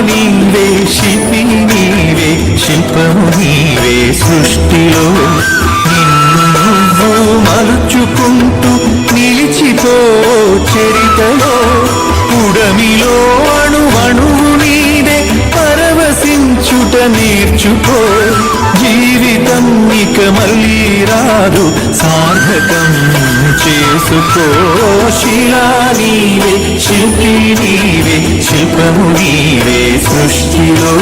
నీవే శిల్పి నీవే శిల్పము నీవే సృష్టిలో నిన్ను నువ్వు మలుచుకుంటూ నిలిచిపో చరితలో ఉడమిలో అణువణువు నీదే పరవశించుట నేర్చుకో జీవితం ఇక మళ్ళీ రాదు సార్థకం చేసుకో శిలా నీవే శిల్పి నీవే శిల్పము నీవే సృష్టిలో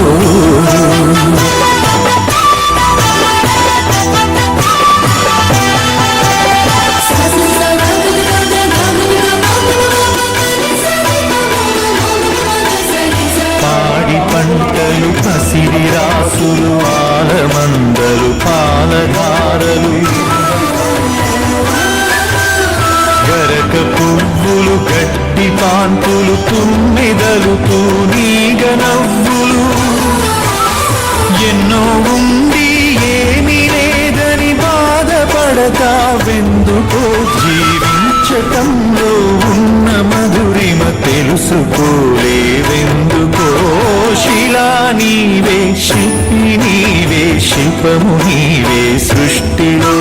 పాడి పంటలు పసిరి రాసులు ఆలమందలు పాలధారలు గరక పువ్వులు గడ్డి కాంతులు తుమ్మెదలు తూనీగ నవ్వులు ఎన్నో ఉంది ఏమీ లేదని బాధపడతా వెందుకో జీవించటంలో ఉన్న మధురిమ తెలుసుకోలేవెందుకో శిలా నీవే శిల్పి నీవే శిల్పము నీవే సృష్టిలో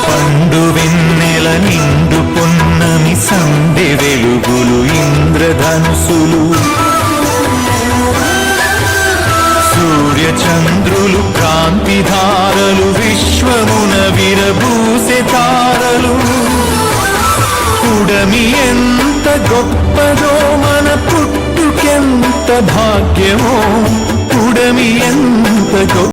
పండు వెన్నెల నిండు పొన్నమి సందె వెలుగులు ఇంద్రధనుసులు సూర్య చంద్రులు కాంతిధారలు విశ్వమున విరబూసె తారలు ఉడమి ఎంత గొప్పదో మన పుట్టుకెంత భాగ్యమో ఉడమి ఎంత